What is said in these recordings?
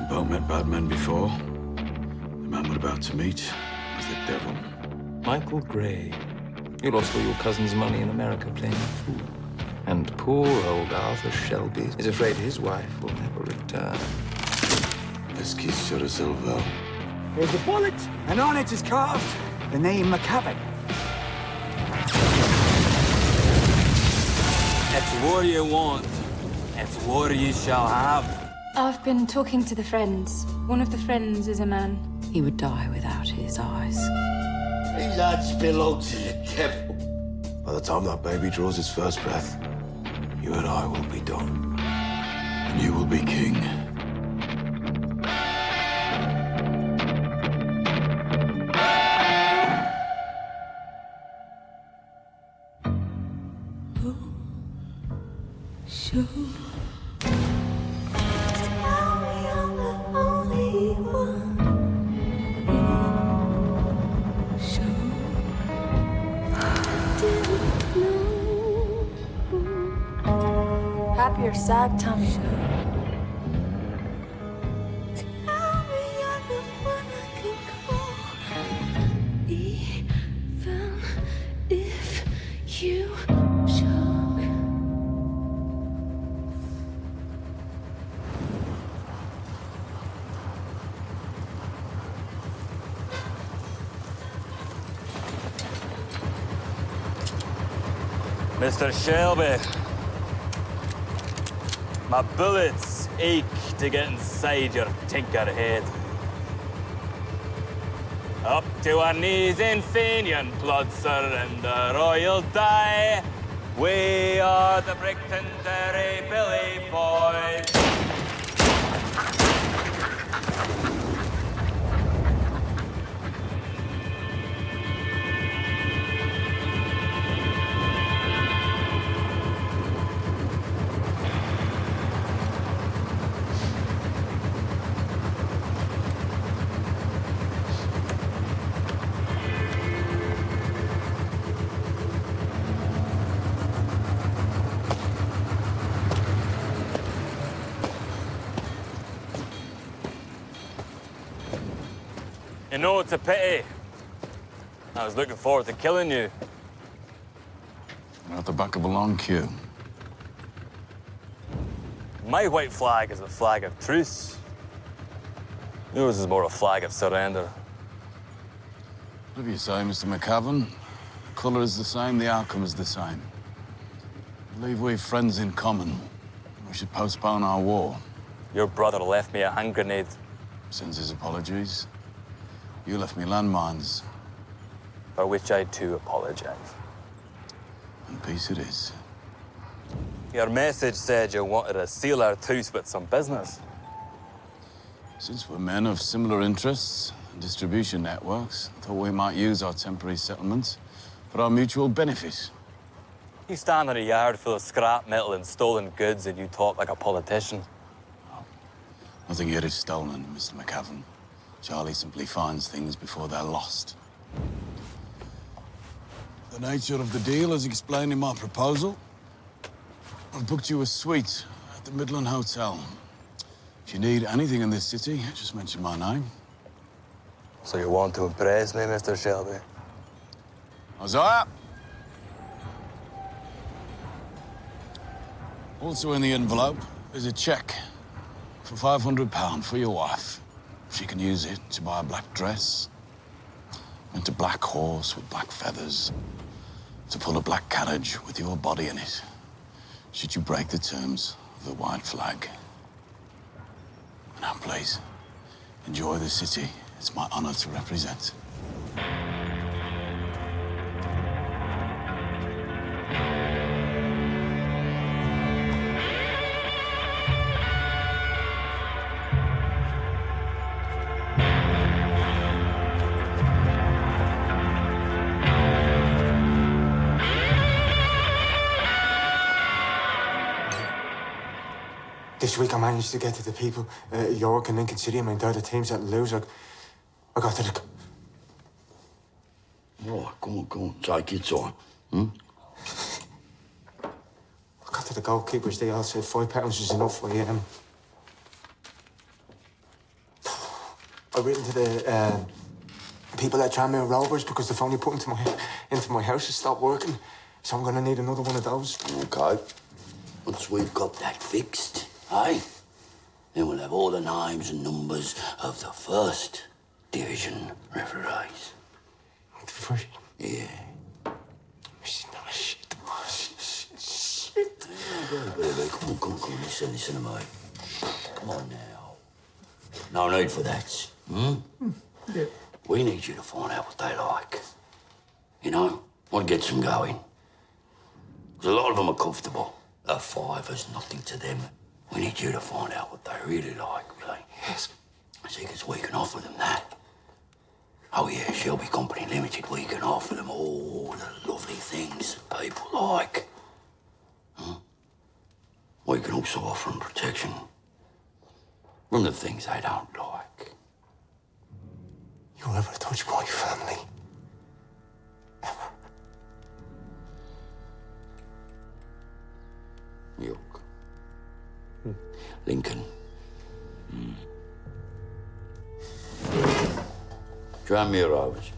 We both met bad men before. The man we're about to meet was the devil. Michael Gray. You lost all your cousin's money in America playing the fool. And poor old Arthur Shelby is afraid his wife will never return. This kiss shot herself well. There's a bullet, and on it is carved the name McCabe. It's war you want. It's war you shall have. I've been talking to the friends. One of the friends is a man. He would die without his eyes. These odds belong to the devil. By the time that baby draws his first breath, you and I will be done. And you will be king. So tell me I'm the only one. So I didn't know. Happy or sad, Tommy? Tell me you're the one I can call. Even if you shock. Mr. Shelby, my bullets ache to get inside your tinker head. Up to our knees in Fenian blood, sir, and the royal die. We are the Bricktenderry Billy Boys. You know, it's a pity. I was looking forward to killing you. We're at the back of a long queue. My white flag is a flag of truce. Yours is more a flag of surrender. Whatever you say, Mr. McCavan. The colour is the same, the outcome is the same. I believe we've friends in common. We should postpone our war. Your brother left me a hand grenade. Sends his apologies. You left me landmines. For which I too apologize. And peace it is. Your message said you wanted to seal our truce with some business. Since we're men of similar interests and distribution networks, I thought we might use our temporary settlements for our mutual benefit. You stand in a yard full of scrap metal and stolen goods and you talk like a politician. Nothing here is stolen, Mr. McCavan. Charlie simply finds things before they're lost. The nature of the deal, as explained in my proposal, I've booked you a suite at the Midland Hotel. If you need anything in this city, just mention my name. So you want to impress me, Mr. Shelby? Isaiah! Also in the envelope is a cheque for £500 for your wife. She can use it to buy a black dress, and a black horse with black feathers, to pull a black carriage with your body in it, should you break the terms of the white flag. Now, please, enjoy the city. It's my honor to represent. This week I managed to get to the people, York and Lincoln City, and my other teams that lose. I got to the... Oh, go on. Take your time. I got to the goalkeepers. They all said £5 was enough for you. I've written to the people at Tranmere Rovers because the phone you put into my house has stopped working. So I'm gonna need another one of those. Okay. Once we've got that fixed, eh? Then we'll have all the names and numbers of the first division referees. First? Yeah. Shit. Baby, come on, listen to me. Come on now. No need for that, Yeah. We need you to find out what they like. You know, what gets them going. Because a lot of them are comfortable. A fiver's nothing to them. We need you to find out what they really like, really. Yes. See, because we can offer them that. Oh, yeah, Shelby Company Limited, we can offer them all the lovely things that people like. We can also offer them protection from the things they don't like. You ever touch my family? York. Lincoln. Tranmere Rovers.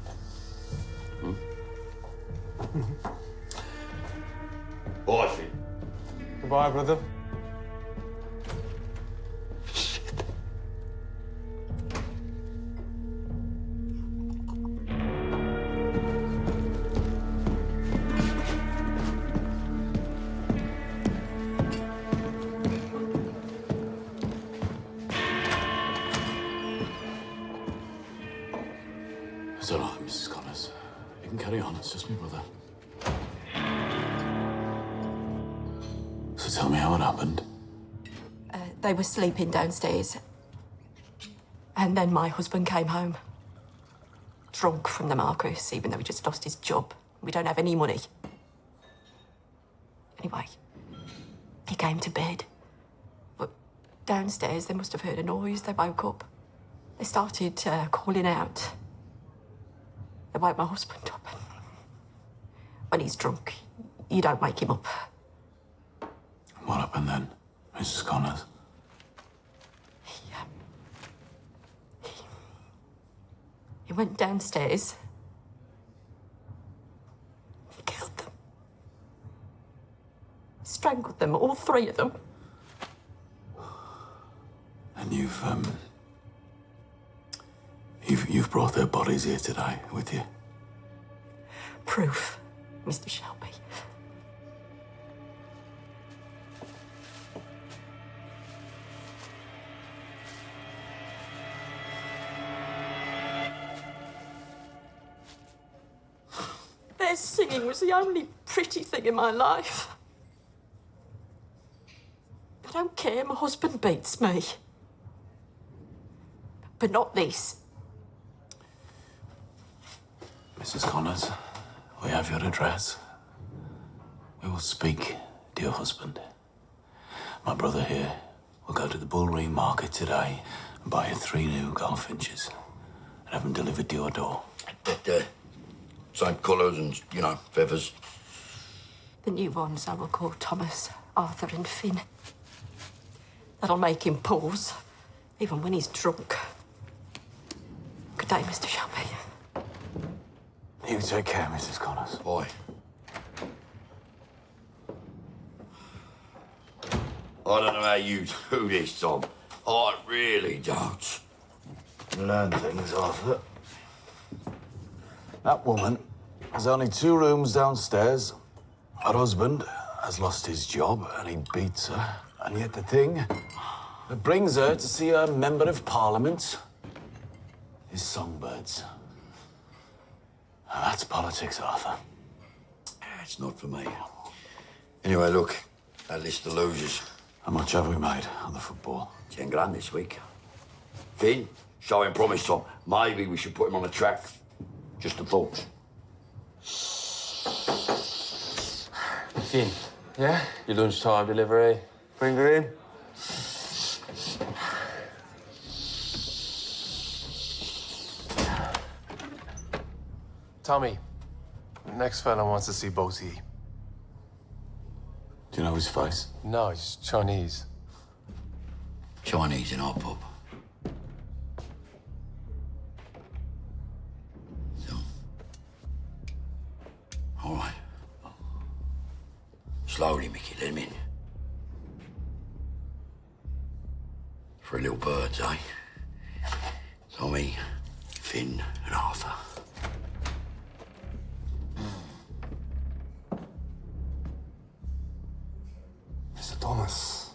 Bye, Finn. Goodbye, brother. It's all right, Mrs. Connors. You can carry on. It's just me brother. So tell me how it happened. They were sleeping downstairs. And then my husband came home. Drunk from the Marquis, even though he just lost his job. We don't have any money. Anyway, he came to bed. But downstairs, they must have heard a noise. They woke up. They started calling out. They woke my husband up. When he's drunk, you don't wake him up. What happened then, Mrs. Connors? He went downstairs. He killed them. Strangled them, all three of them. And you've brought their bodies here today with you? Proof, Mr. Shelby. Their singing was the only pretty thing in my life. I don't care, my husband beats me. But not this. Mrs. Connors, we have your address. We will speak to your husband. My brother here will go to the Bullring Market today and buy you 3 new goldfinches and have them delivered to your door. Same colours and, you know, feathers. The new ones I will call Thomas, Arthur and Finn. That'll make him pause, even when he's drunk. Good day, Mr. Shelby. You take care, Mrs. Connors. Boy. I don't know how you do this, Tom. I really don't. Learn things, Arthur. That woman has only 2 rooms downstairs. Her husband has lost his job and he beats her. And yet the thing that brings her to see her Member of Parliament is songbirds. Now, that's politics, Arthur. It's not for me. Anyway, look, that list of losers. How much have we made on the football? 10 grand this week. Finn, showing promise, Tom. Maybe we should put him on the track. Just a thought. Finn, yeah? Your lunchtime delivery. Bring her in. Tommy, next fella wants to see Boaty. Do you know his face? No, he's Chinese. Chinese in our pub. Three little birds, eh? Tommy, Finn, and Arthur. Mr. Thomas.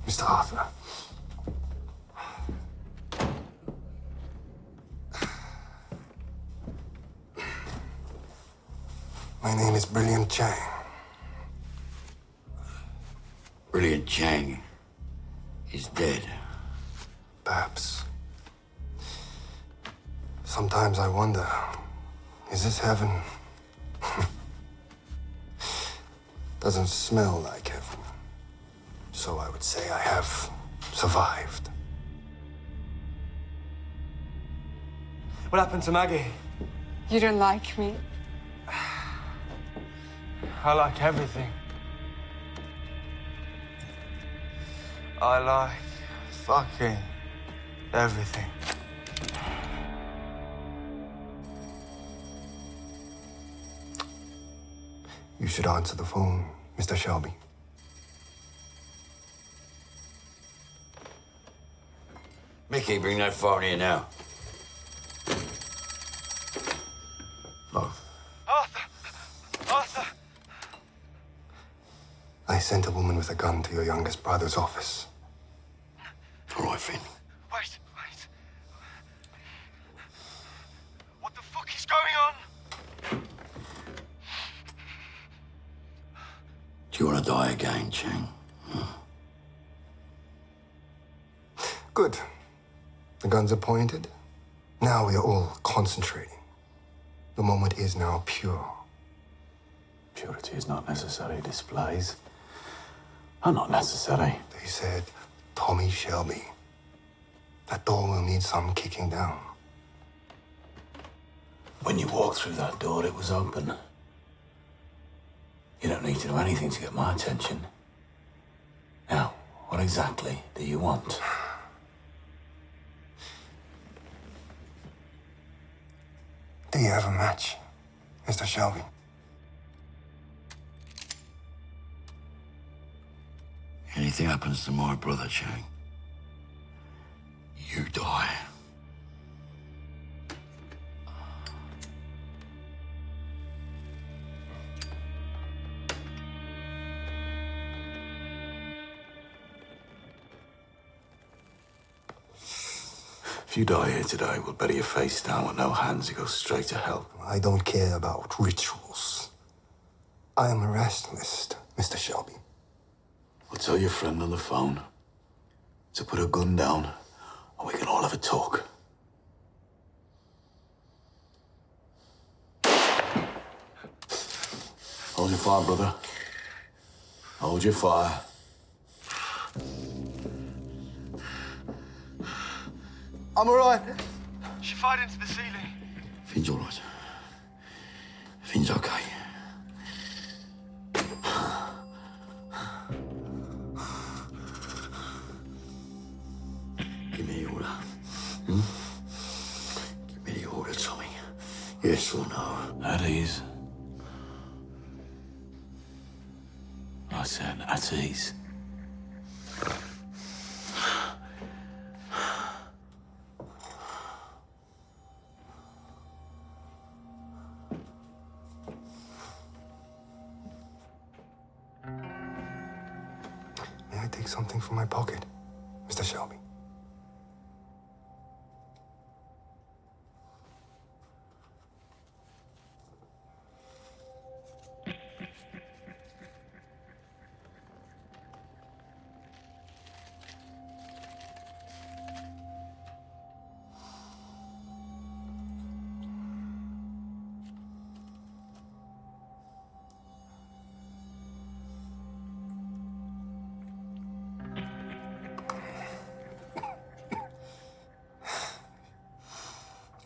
Mr. Arthur. My name is Brilliant Chang. Brilliant Chang is dead. Perhaps. Sometimes I wonder, is this heaven? Doesn't smell like heaven. So I would say I have survived. What happened to Maggie? You don't like me? I like everything. I like fucking everything. You should answer the phone, Mr. Shelby. Mickey, bring that phone here now. Both. Arthur! I sent a woman with a gun to your youngest brother's office. All right, Finn. Wait. What the fuck is going on? Do you want to die again, Chang? Good. The guns are pointed. Now we are all concentrating. The moment is now pure. Purity is not necessary. Displays are not necessary. They said Tommy Shelby. That door will need some kicking down. When you walked through that door, it was open. You don't need to do anything to get my attention. Now, what exactly do you want? Do you have a match, Mr. Shelby? Anything happens to my brother, Chang, you die. If you die here today, we'll bury your face down with no hands. You go straight to hell. I don't care about rituals. I am a rationalist, Mr. Shelby. Well, tell your friend on the phone to put a gun down and we can all have a talk. Hold your fire, brother. Hold your fire. I'm all right. She fired into the ceiling. Finn's all right. Finn's okay. Give me the order. Give me the order, Tommy. Yes or no? At ease. I said at ease. May I take something from my pocket, Mr. Shelby?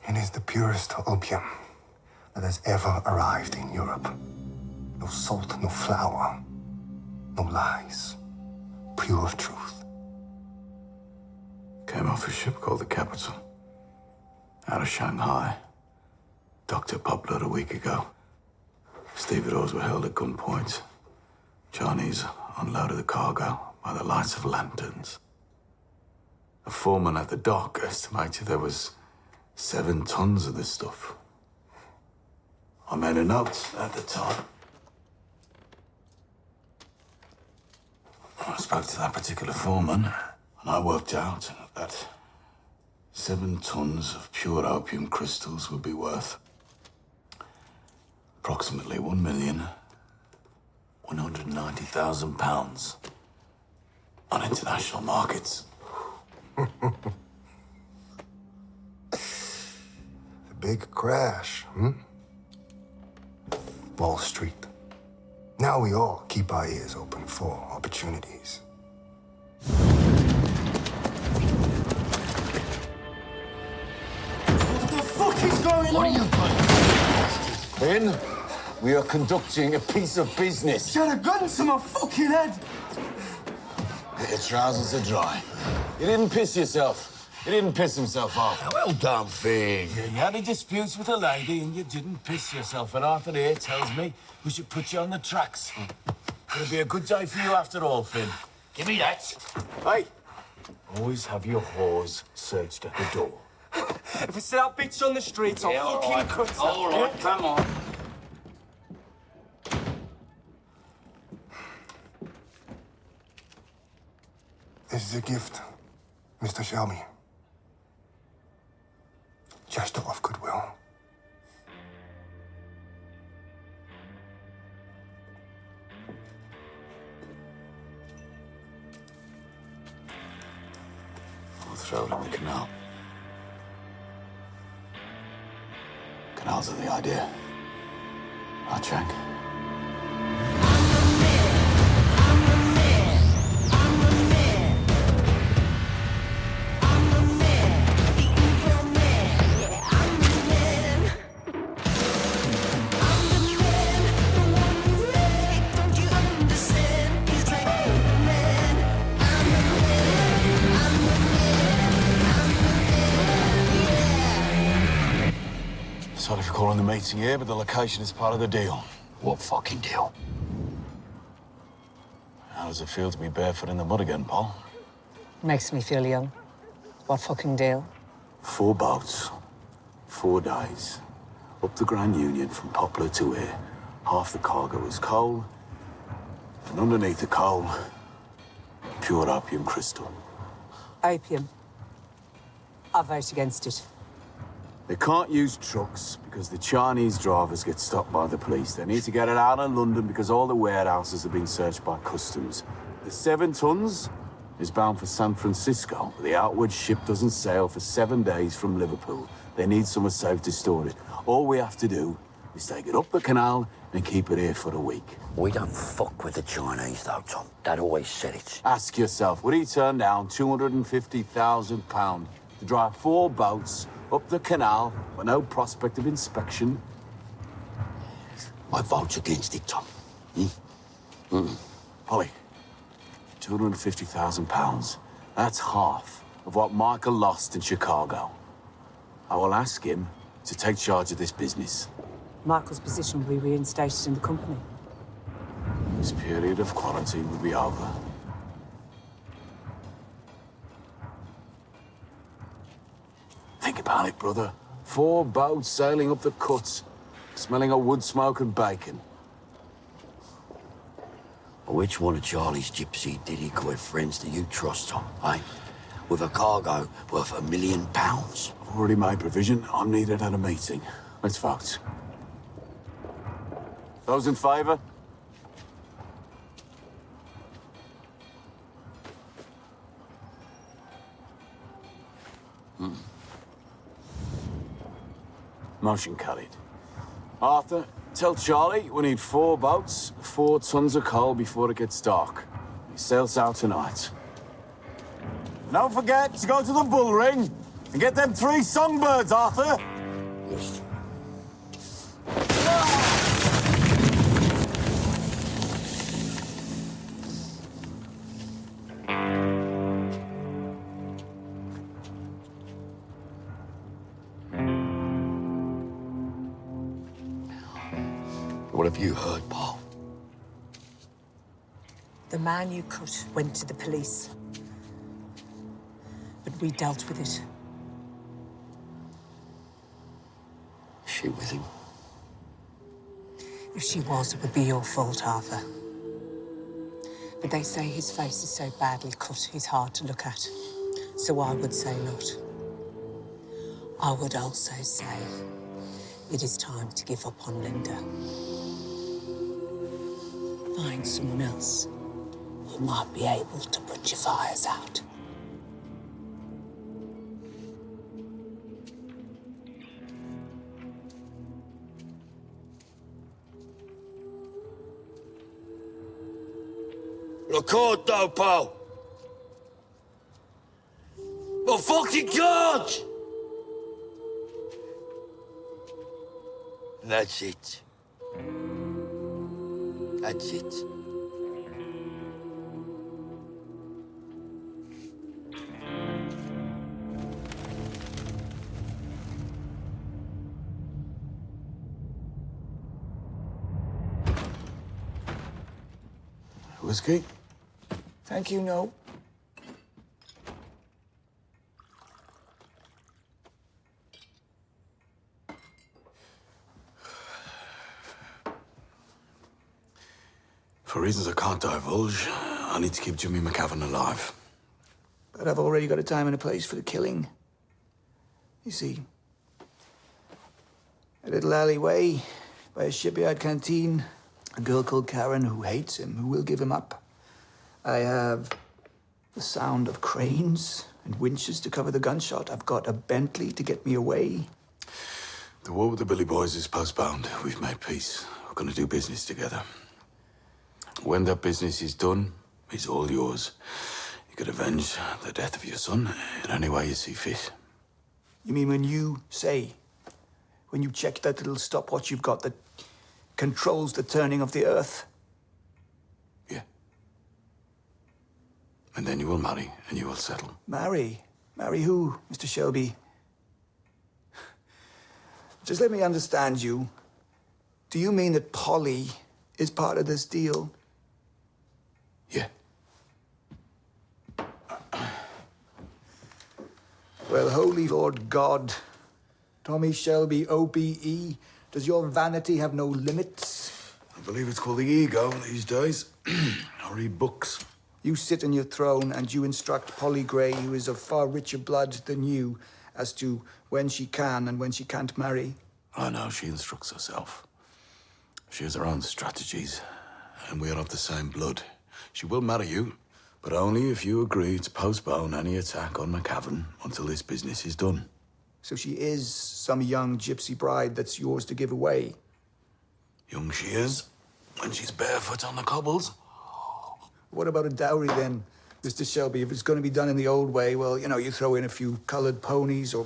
It is the purest opium that has ever arrived in Europe. No salt, no flour, no lies. Pure truth. Came off a ship called the Capital. Out of Shanghai. Dr. Pablo a week ago. Stevedores were held at gunpoint. Chinese unloaded the cargo by the lights of lanterns. The foreman at the dock estimated there was 7 tons of this stuff. I made a note at the time. I spoke to that particular foreman, and I worked out that 7 tons of pure opium crystals would be worth approximately £1,190,000 on international markets. The big crash, Wall Street. Now we all keep our ears open for opportunities. What the fuck is going on? What are you doing? Ben, we are conducting a piece of business. You had a gun to my fucking head. Get your trousers are dry. You didn't piss yourself. He didn't piss himself off. Well done, Finn. You had a dispute with a lady and you didn't piss yourself. And Arthur here tells me we should put you on the tracks. It'll be a good day for you after all, Finn. Give me that. Hey, always have your whores searched at the door. If it's that bitch on the streets, I'll fucking cut her. All right, come on. This is a gift, Mr. Shelby. Gesture of goodwill. We'll throw it in the canal. Canals are the idea. I'll check. Sorry for calling the meeting here, but the location is part of the deal. What fucking deal? How does it feel to be barefoot in the mud again, Paul? Makes me feel young. What fucking deal? 4 boats, 4 days, up the Grand Union from Poplar to here. Half the cargo is coal, and underneath the coal, pure opium crystal. Opium. I vote against it. They can't use trucks because the Chinese drivers get stopped by the police. They need to get it out of London because all the warehouses have been searched by customs. The 7 tons is bound for San Francisco, but the outward ship doesn't sail for 7 days from Liverpool. They need somewhere safe to store it. All we have to do is take it up the canal and keep it here for a week. We don't fuck with the Chinese, though, Tom. Dad always said it. Ask yourself, would he turn down £250,000 to drive 4 boats up the canal with no prospect of inspection? My vote's against it, Tom. Polly, £250,000. That's half of what Michael lost in Chicago. I will ask him to take charge of this business. Michael's position will be reinstated in the company. This period of quarantine will be over. Think about it, brother. 4 boats sailing up the cuts, smelling of wood smoke and bacon. Which one of Charlie's gypsy diddy-coy friends do you trust, Tom, eh? With a cargo worth £1 million. I've already made provision. I'm needed at a meeting. Let's vote. Those in favour? Motion carried. Arthur, tell Charlie we need 4 boats, 4 tons of coal before it gets dark. He sails out tonight. Don't forget to go to the bull ring and get them 3 songbirds, Arthur. Yes. What have you heard, Paul? The man you cut went to the police. But we dealt with it. Is she with him? If she was, it would be your fault, Arthur. But they say his face is so badly cut, he's hard to look at. So I would say not. I would also say it is time to give up on Linda. Find someone else who might be able to put your fires out. Ricordo, Paul. Oh, fucking God! That's it. That's it. Whiskey? Thank you, no. For reasons I can't divulge, I need to keep Jimmy McCavan alive. But I've already got a time and a place for the killing. You see, a little alleyway by a shipyard canteen, a girl called Karen who hates him, who will give him up. I have the sound of cranes and winches to cover the gunshot. I've got a Bentley to get me away. The war with the Billy Boys is postponed. We've made peace. We're going to do business together. When that business is done, it's all yours. You could avenge the death of your son in any way you see fit. You mean when you check that little stopwatch you've got that controls the turning of the earth? Yeah. And then you will marry and you will settle. Marry? Marry who, Mr. Shelby? Just let me understand you. Do you mean that Polly is part of this deal? Yeah. Well, holy Lord God, Tommy Shelby, OBE, does your vanity have no limits? I believe it's called the ego these days. I read books. You sit on your throne and you instruct Polly Gray, who is of far richer blood than you, as to when she can and when she can't marry. I know, she instructs herself. She has her own strategies, and we are of the same blood. She will marry you, but only if you agree to postpone any attack on McCavan until this business is done. So she is some young gypsy bride that's yours to give away? Young she is, when she's barefoot on the cobbles. What about a dowry then, Mr. Shelby? If it's going to be done in the old way, well, you know, you throw in a few coloured ponies or...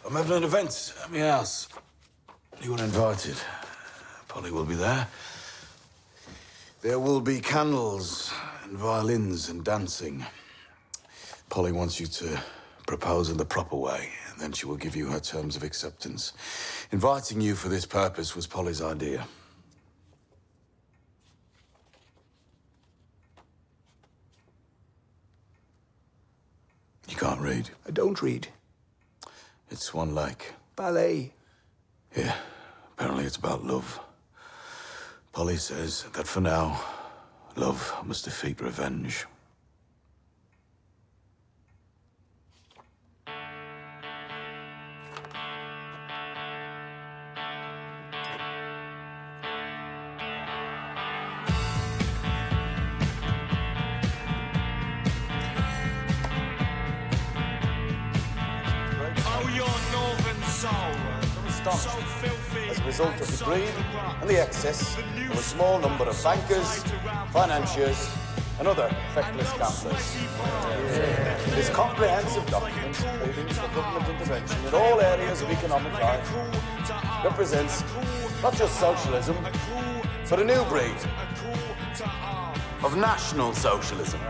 I'm having an event at my house. You are invited. Polly will be there. There will be candles and violins and dancing. Polly wants you to propose in the proper way, and then she will give you her terms of acceptance. Inviting you for this purpose was Polly's idea. You can't read. I don't read. It's one like... Ballet. Yeah, apparently it's about love. Polly says that for now, love must defeat revenge. As a result of the greed and the excess of a small number of bankers, financiers, and other feckless gamblers. This comprehensive document, pleading for government intervention in all areas of economic life, represents not just socialism, but a new breed of national socialism.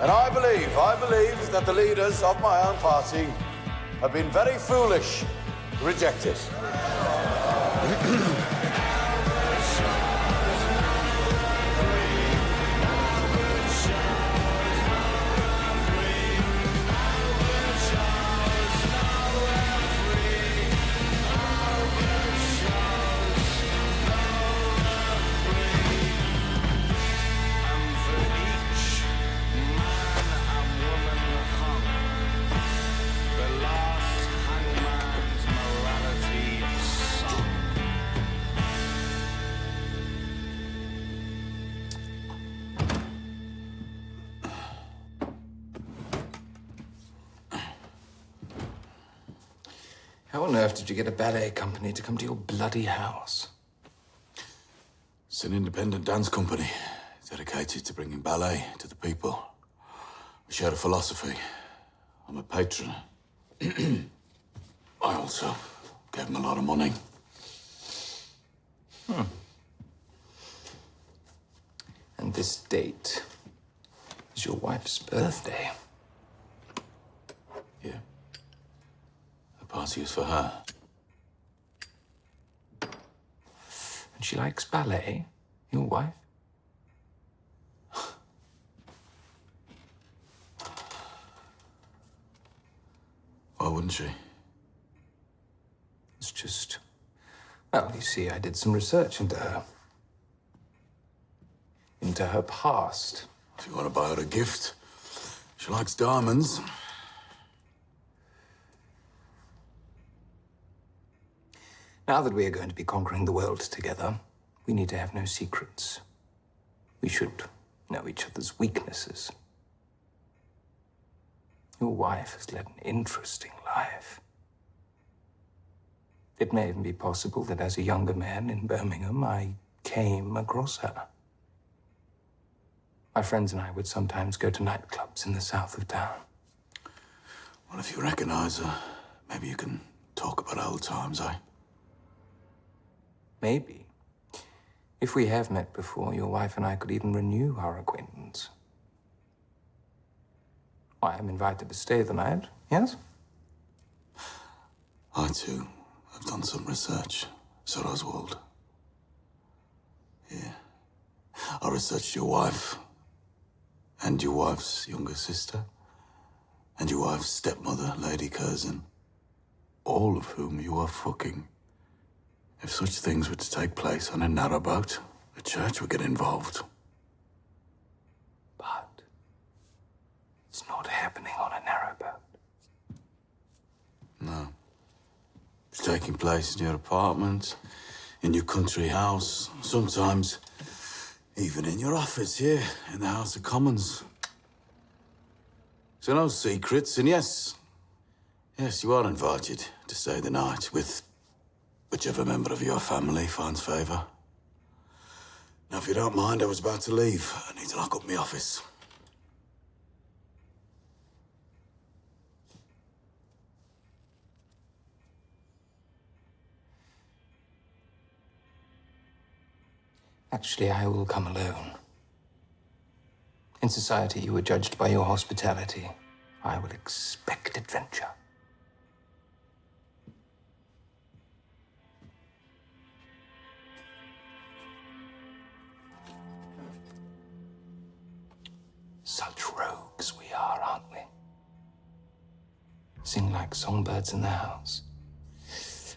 And I believe that the leaders of my own party have been very foolish to reject it. How on earth did you get a ballet company to come to your bloody house? It's an independent dance company dedicated to bringing ballet to the people. We share a philosophy. I'm a patron. I also gave him a lot of money. And this date is your wife's birthday. Yeah. The party is for her. And she likes ballet, your wife? Why wouldn't she? It's just... Well, you see, I did some research into her. Into her past. If you want to buy her a gift, she likes diamonds. Now that we are going to be conquering the world together, we need to have no secrets. We should know each other's weaknesses. Your wife has led an interesting life. It may even be possible that as a younger man in Birmingham, I came across her. My friends and I would sometimes go to nightclubs in the south of town. Well, if you recognize her, maybe you can talk about old times, eh? Maybe. If we have met before, your wife and I could even renew our acquaintance. I am invited to stay the night, yes? I, too, have done some research, Sir Oswald. Yeah. I researched your wife, and your wife's younger sister, and your wife's stepmother, Lady Curzon, all of whom you are fucking. If such things were to take place on a narrowboat, the church would get involved. But it's not happening on a narrowboat. No. It's taking place in your apartment, in your country house, sometimes even in your office here in the House of Commons. So no secrets, and yes, you are invited to stay the night with whichever member of your family finds favour. Now, if you don't mind, I was about to leave. I need to lock up my office. Actually, I will come alone. In society, you are judged by your hospitality. I will expect adventure. Such rogues we are, aren't we? Sing like songbirds in the house.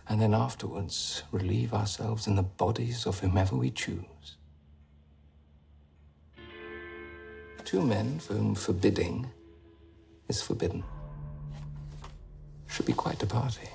And then afterwards, relieve ourselves in the bodies of whomever we choose. Two men for whom forbidding is forbidden. Should be quite a party.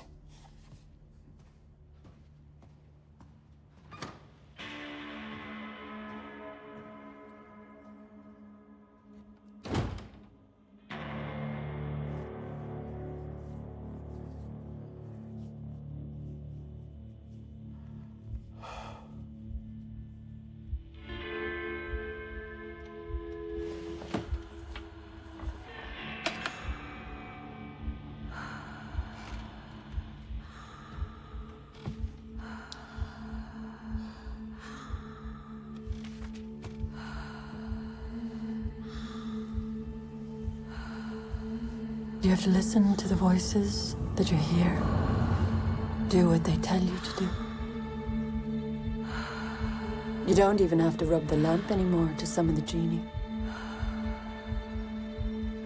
You have to listen to the voices that you hear. Do what they tell you to do. You don't even have to rub the lamp anymore to summon the genie.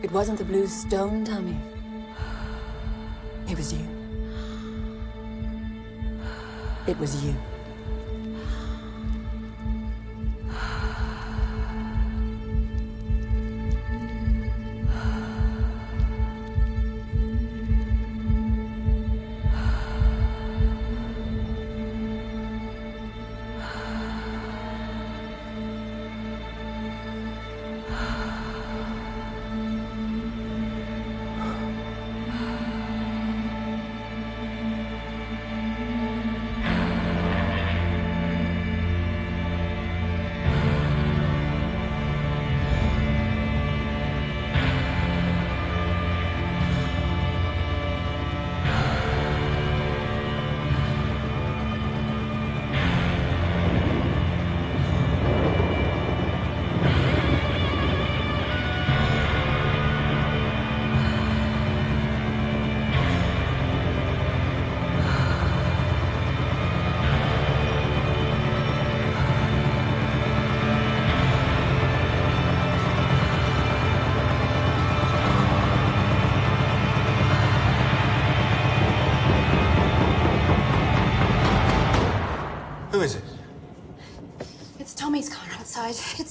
It wasn't the blue stone, Tommy. It was you. It was you.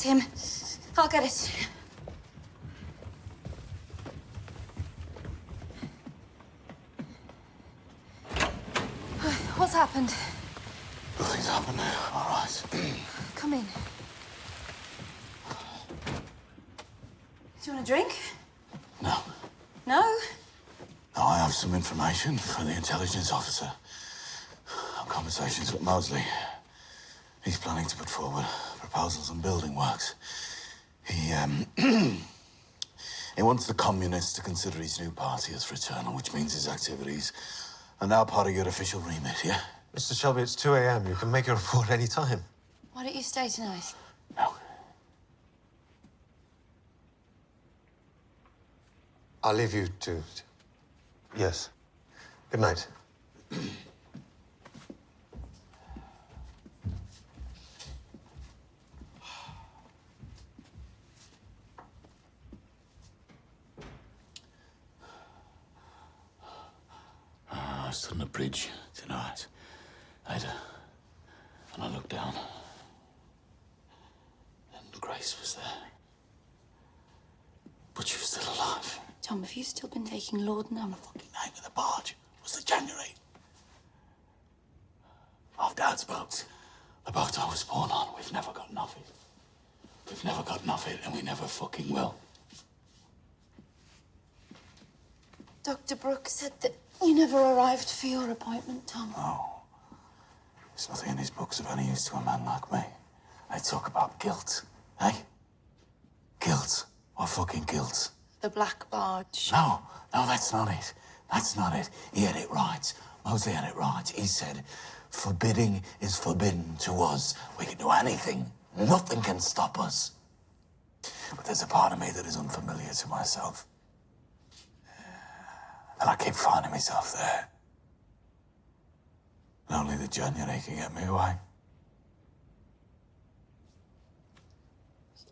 him. I'll get it. What's happened? Nothing's happened now, all right. Come in. Do you want a drink? No. No? No, I have some information for the intelligence officer. Conversations with Mosley. He's planning to put forward proposals on building works. He wants the communists to consider his new party as fraternal, which means his activities are now part of your official remit, yeah? Mr. Shelby, it's 2 a.m. You can make a report any time. Why don't you stay tonight? No. I'll leave you to... Yes. Good night. I stood on the bridge tonight, later, and I looked down, and Grace was there. But she was still alive. Tom, have you still been taking laudanum? The fucking name of the barge was the January. Off Dad's boat, the boat I was born on. We've never gotten off it. We've never gotten off it, and we never fucking will. Dr. Brooks said that you never arrived for your appointment, Tom. No. There's nothing in his books of any use to a man like me. They talk about guilt, eh? Guilt. What fucking guilt? The black barge. No, that's not it. That's not it. He had it right. Mosley had it right. He said, forbidding is forbidden to us. We can do anything. Nothing can stop us. But there's a part of me that is unfamiliar to myself. And I keep finding myself there. And only the January can get me away.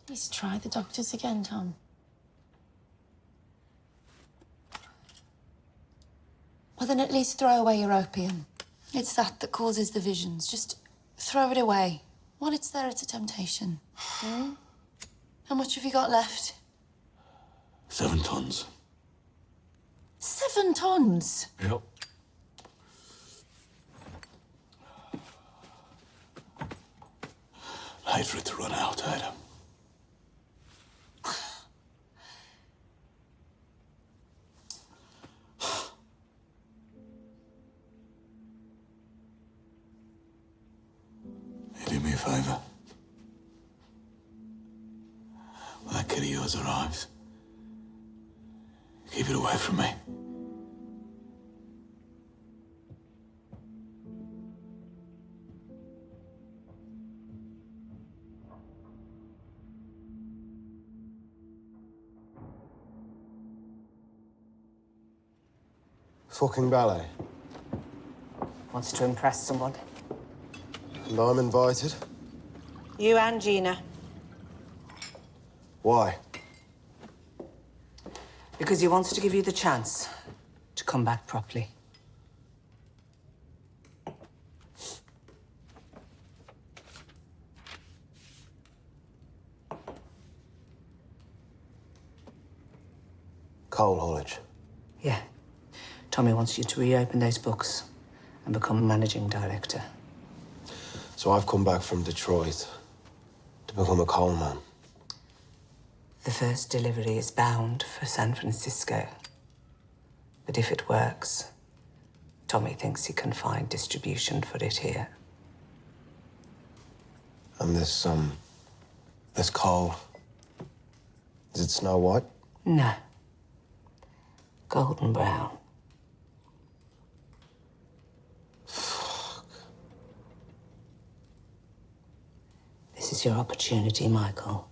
Please try the doctors again, Tom. Well, then at least throw away your opium. It's that causes the visions. Just throw it away. While it's there, it's a temptation. How much have you got left? 7 tons. 7 tons? Yep. Hate for it to run out, Ada. You do me a favour. When that kid of yours arrives, keep it away from me. Fucking ballet. Wants to impress someone. And I'm invited. You and Gina. Why? Because he wants to give you the chance to come back properly. Coal haulage. Yeah. Tommy wants you to reopen those books and become managing director. So I've come back from Detroit to become a coal man. The first delivery is bound for San Francisco. But if it works, Tommy thinks he can find distribution for it here. And this coal, is it snow white? No. Golden brown. Fuck. This is your opportunity, Michael.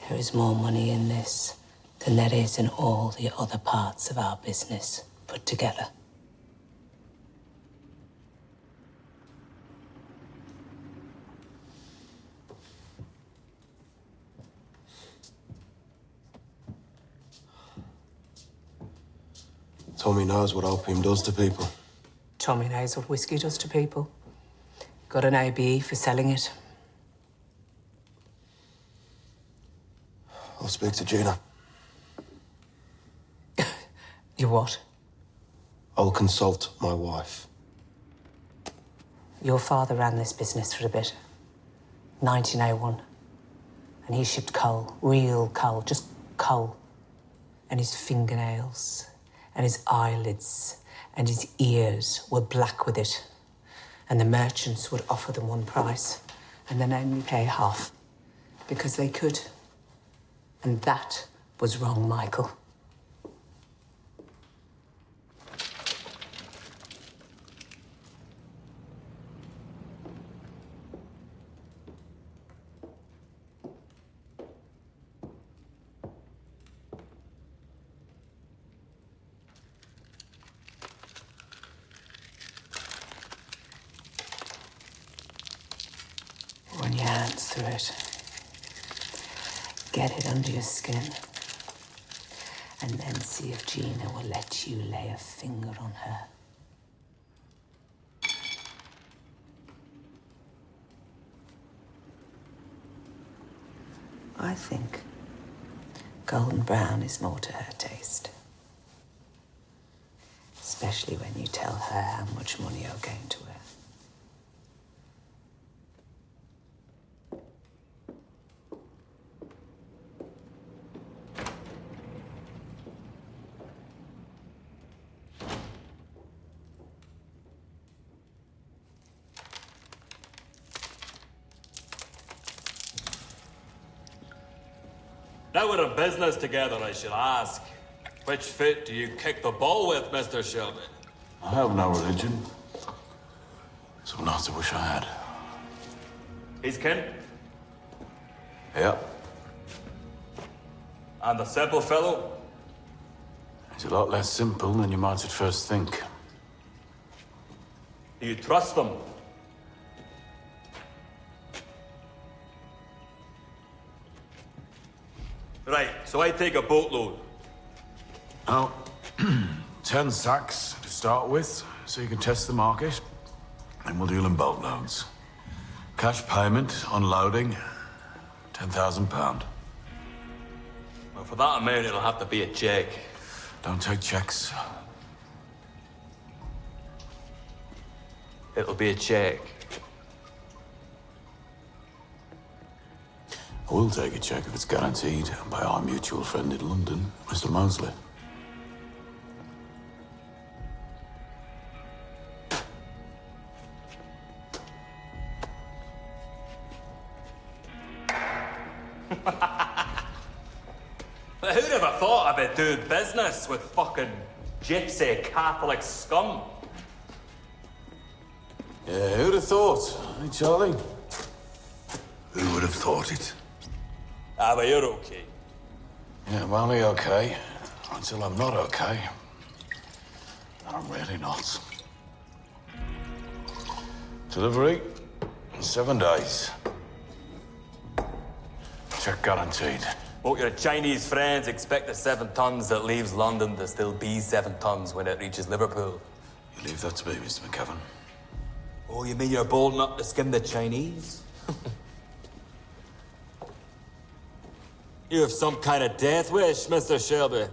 There is more money in this than there is in all the other parts of our business put together. Tommy knows what opium does to people. Tommy knows what whiskey does to people. Got an ABE for selling it. I'll speak to Gina. You what? I'll consult my wife. Your father ran this business for a bit. 1901. And he shipped coal, real coal, just coal. And his fingernails, and his eyelids, and his ears were black with it. And the merchants would offer them one price, and then only pay half. Because they could. And that was wrong, Michael. Run your hands through it. Get it under your skin. And then see if Gina will let you lay a finger on her. I think golden brown is more to her taste. Especially when you tell her how much money you're going to earn. Now we're in business together, I shall ask. Which foot do you kick the ball with, Mr. Shelby? I have no religion. So not I wish I had. He's kin. Yeah. And the simple fellow? He's a lot less simple than you might at first think. Do you trust them? Right, so I take a boatload. Oh, 10 sacks to start with, so you can test the market. And we'll deal in boatloads. Cash payment, unloading, £10,000. Well, for that amount, it'll have to be a check. Don't take checks. It'll be a check. I will take a check if it's guaranteed by our mutual friend in London, Mr. Mosley. But who'd ever thought I'd be doing business with fucking gypsy Catholic scum? Yeah, who'd have thought? Hey, Charlie? Who would have thought it? Ah, but you're okay. Yeah, I'm only okay until I'm not okay. And I'm really not. Delivery in 7 days. Check guaranteed. Both your Chinese friends expect the 7 tons that leaves London to still be 7 tons when it reaches Liverpool. You leave that to me, Mr. McCavan. Oh, you mean you're bold enough to skim the Chinese? You have some kind of death wish, Mr. Shelby.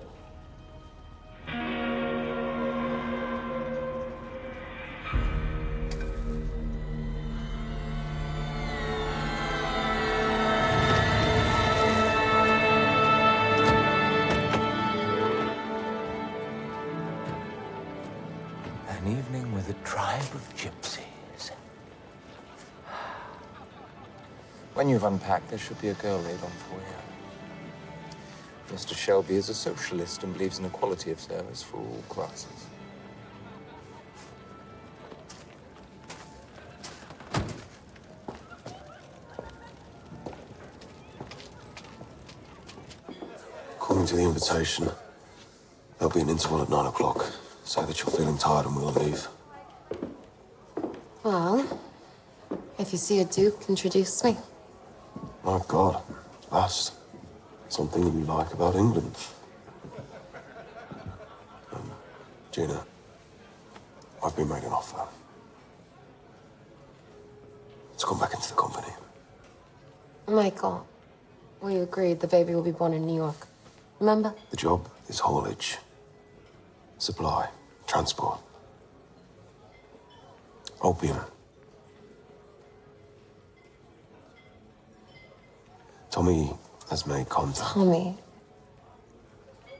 An evening with a tribe of gypsies. When you've unpacked, there should be a girl laid on for you. Mr. Shelby is a socialist and believes in equality of service for all classes. According to the invitation, there'll be an interval at 9 o'clock. Say that you're feeling tired and we'll leave. Well, if you see a duke, introduce me. My God, last. Something you like about England. Gina, I've been made an offer. Let's come back into the company. Michael, We agreed the baby will be born in New York. Remember? The job is haulage, supply, transport, opium. Tommy has made contact.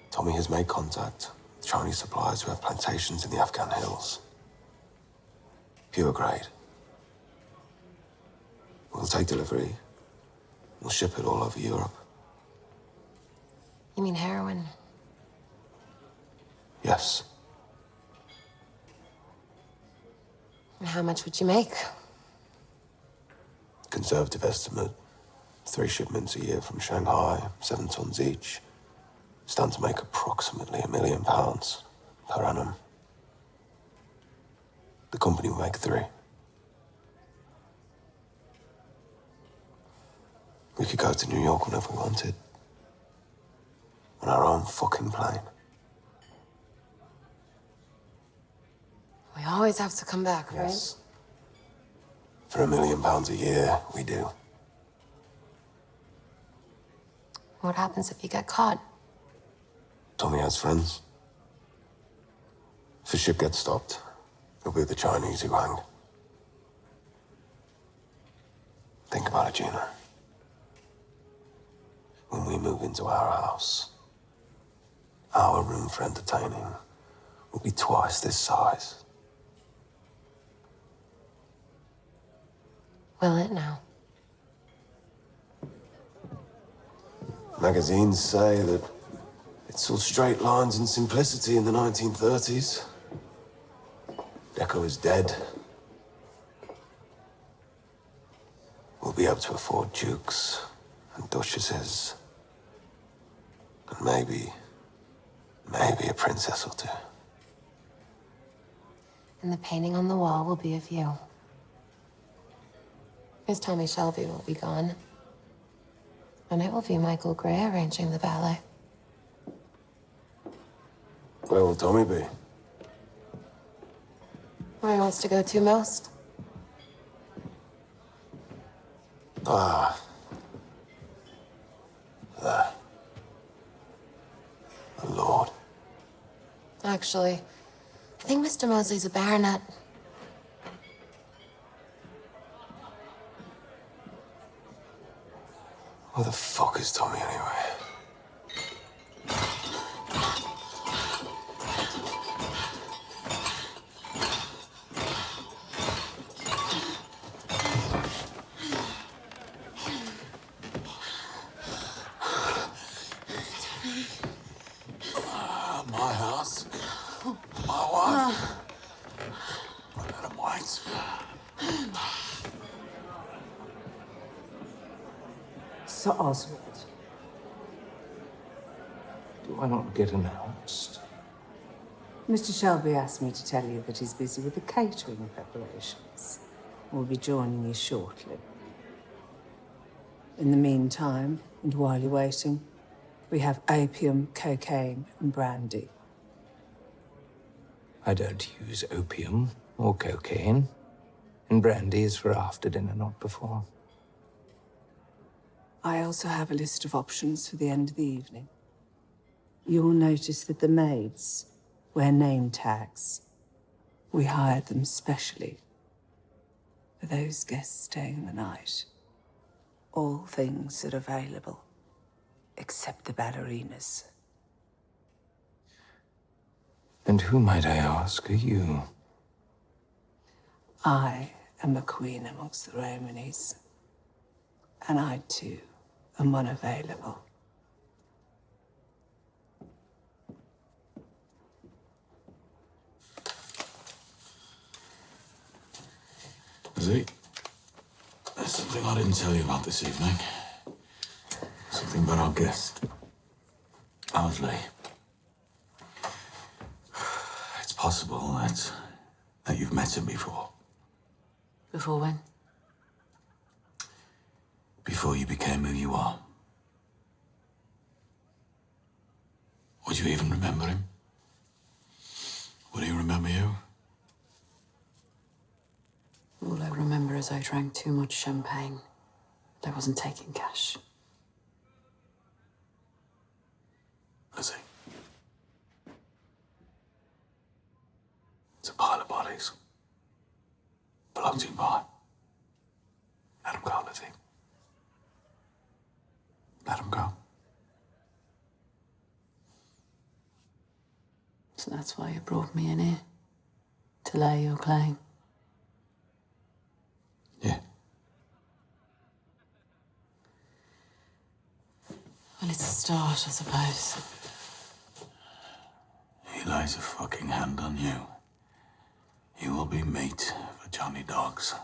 Tommy has made contact with Chinese suppliers who have plantations in the Afghan hills. Pure grade. We'll take delivery. We'll ship it all over Europe. You mean heroin? Yes. And how much would you make? Conservative estimate, 3 shipments a year from Shanghai, 7 tons each. Stand to make approximately £1 million per annum. The company will make 3. We could go to New York whenever we wanted. On our own fucking plane. We always have to come back, Yes. For £1 million a year, we do. right? What happens if you get caught? Tommy has friends. If a ship gets stopped, it'll be the Chinese who hang. Think about it, Gina. When we move into our house, our room for entertaining will be twice this size. Will it now? Magazines say that it's all straight lines and simplicity in the 1930s. Deco is dead. We'll be able to afford dukes and duchesses. And maybe a princess or 2. And the painting on the wall will be of you. His Tommy Shelby will be gone. And it will be Michael Gray arranging the ballet. Where will Tommy be? Where he wants to go to most. Ah. There. The Lord. Actually, I think Mr. Mosley's a baronet. Where the fuck is Tommy anyway? My house. My wife. Madam White. Sir Oswald. Do I not get announced? Mr. Shelby asked me to tell you that he's busy with the catering preparations. We'll be joining you shortly. In the meantime, and while you're waiting, we have opium, cocaine, and brandy. I don't use opium or cocaine. And brandy is for after dinner, not before. I also have a list of options for the end of the evening. You'll notice that the maids wear name tags. We hired them specially for those guests staying the night. All things are available, except the ballerinas. And who, might I ask, are you? I am a queen amongst the Romanies, and I, too, am unavailable. Z, there's something I didn't tell you about this evening. Something about our guest, Owsley. It's possible that you've met him before. Before when? Before you became who you are. Would you even remember him? Would he remember you? All I remember is I drank too much champagne. I wasn't taking cash. floating by. Let him go, Lizzie. Let him go. So that's why you brought me in here? To lay your claim? Yeah. Well, it's a start, I suppose. He lays a fucking hand on you. You will be meat for Johnny Dogs.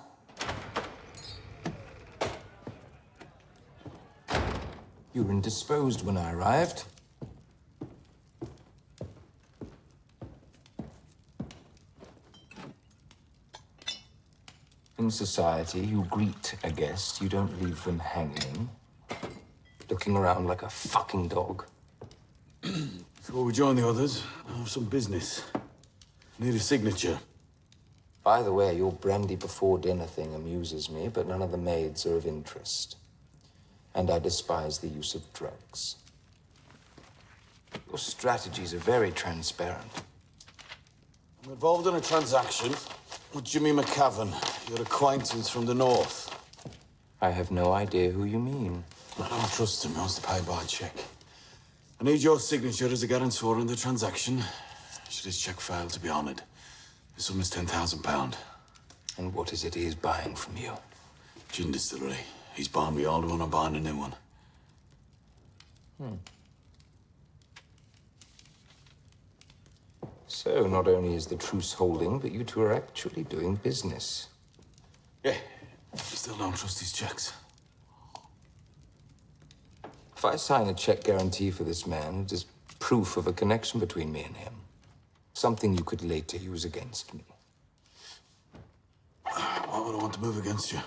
You were indisposed when I arrived. In society, you greet a guest, you don't leave them hanging, looking around like a fucking dog. Before we join the others, I have some business. Need a signature. By the way, your brandy before dinner thing amuses me, but none of the maids are of interest. And I despise the use of drugs. Your strategies are very transparent. I'm involved in a transaction with Jimmy McCavan, your acquaintance from the north. I have no idea who you mean. I don't trust him. He wants to pay by check. I need your signature as a guarantor in the transaction. Should his check fail to be honoured, the sum is £10,000. And what is it he is buying from you? Gin distillery. He's buying the old one, I'm buying a new one. So, not only is the truce holding, but you two are actually doing business. Yeah. Still don't trust his checks. If I sign a check guarantee for this man, it is proof of a connection between me and him. Something you could later use against me. Why would I want to move against you?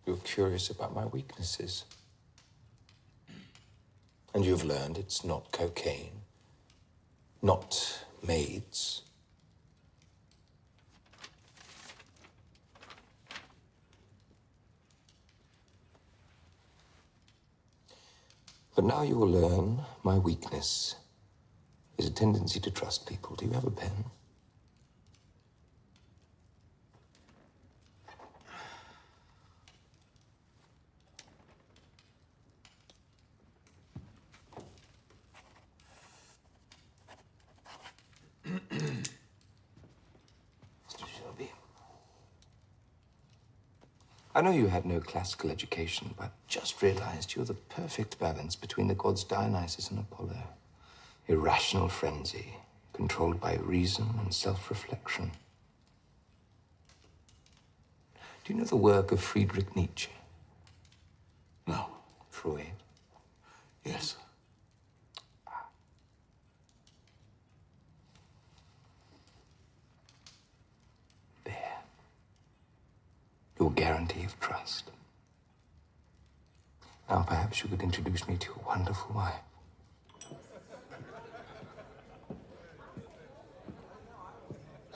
You're curious about my weaknesses. And you've learned it's not cocaine, not maids. But now you will learn my weakness is a tendency to trust people. Do you have a pen? Mr. Shelby. I know you had no classical education, but just realized you're the perfect balance between the gods Dionysus and Apollo. Irrational frenzy, controlled by reason and self-reflection. Do you know the work of Friedrich Nietzsche? No. Freud? Yes. There. Your guarantee of trust. Now perhaps you could introduce me to your wonderful wife.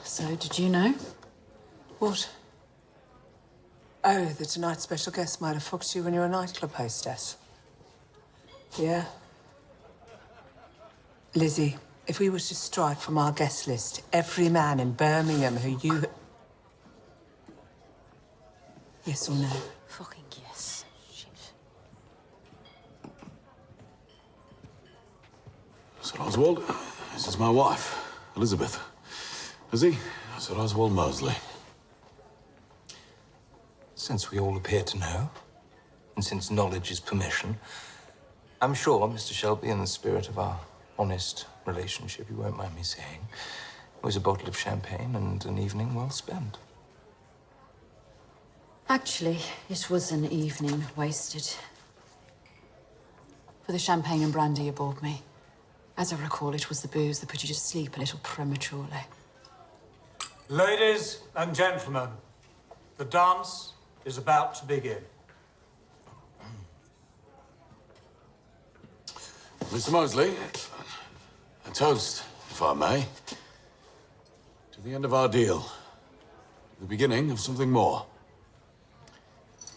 So, did you know? What? Oh, that tonight's special guest might have fucked you when you were a nightclub hostess. Yeah. Lizzie, if we were to strike from our guest list every man in Birmingham who you... Yes or no? Fucking yes. Shit. Sir Oswald, this is my wife, Elizabeth. Lizzie, Sir Oswald Mosley. Since we all appear to know, and since knowledge is permission, I'm sure, Mr. Shelby, in the spirit of our honest relationship, you won't mind me saying, it was a bottle of champagne and an evening well spent. Actually, it was an evening wasted. For the champagne and brandy you bought me. As I recall, it was the booze that put you to sleep a little prematurely. Ladies and gentlemen, the dance is about to begin. Mr. Mosley, a toast, if I may, to the end of our deal. The beginning of something more.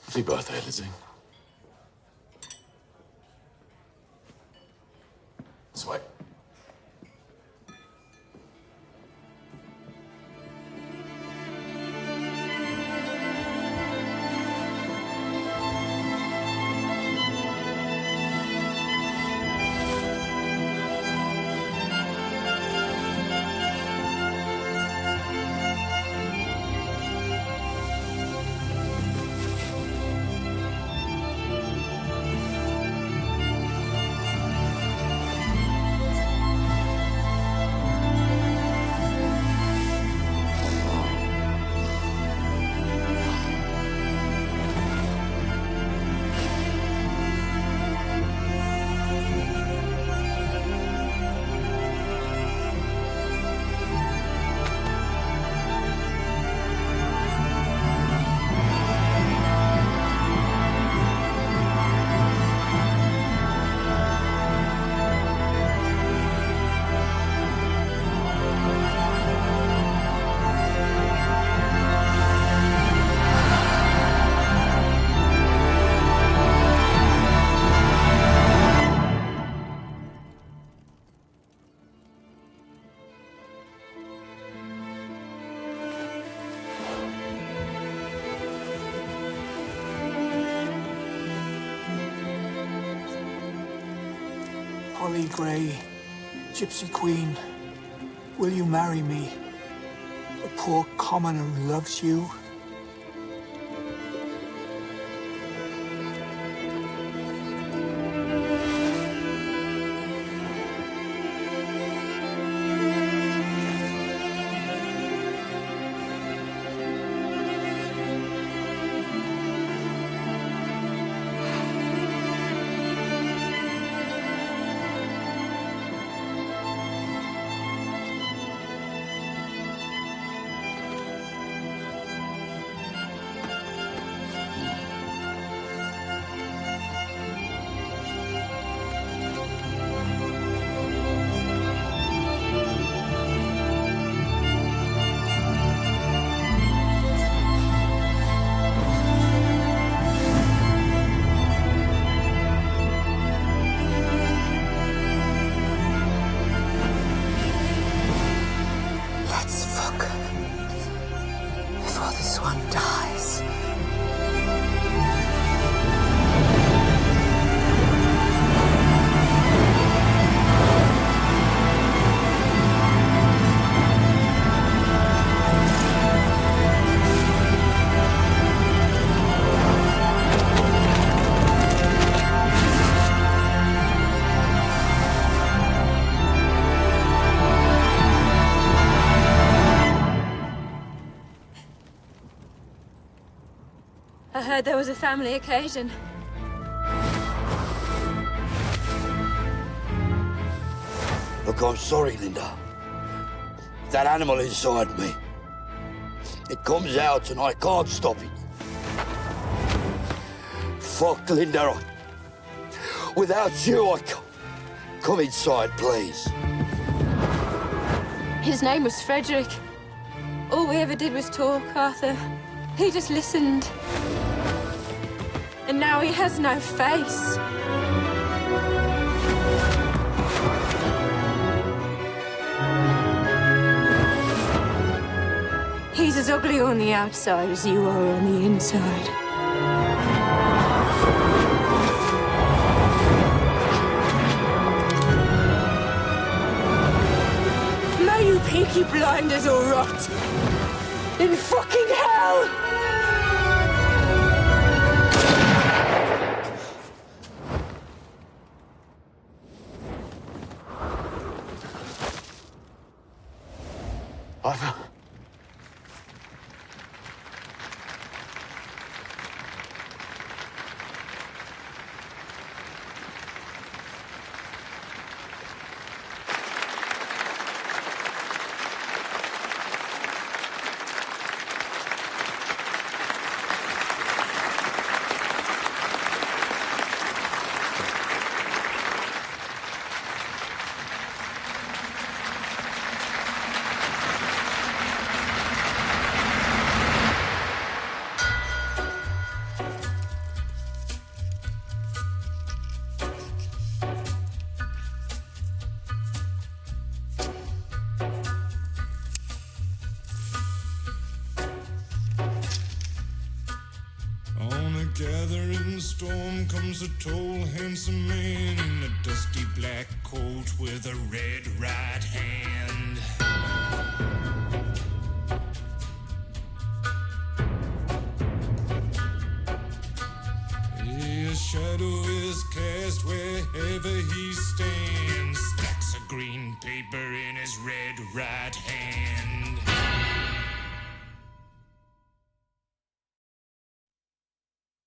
Happy birthday, Lizzie. This way. Holly Grey, Gypsy Queen, will you marry me? A poor commoner who loves you. I heard there was a family occasion. Look, I'm sorry, Linda. That animal inside me. It comes out and I can't stop it. Fuck, Linda. Without you, I can't. Come inside, please. His name was Frederick. All we ever did was talk, Arthur. He just listened. And now he has no face. He's as ugly on the outside as you are on the inside. May you Peaky Blinders or rot in fucking hell! Arthur. storm comes a tall, handsome man in a dusty black coat with a red right hand.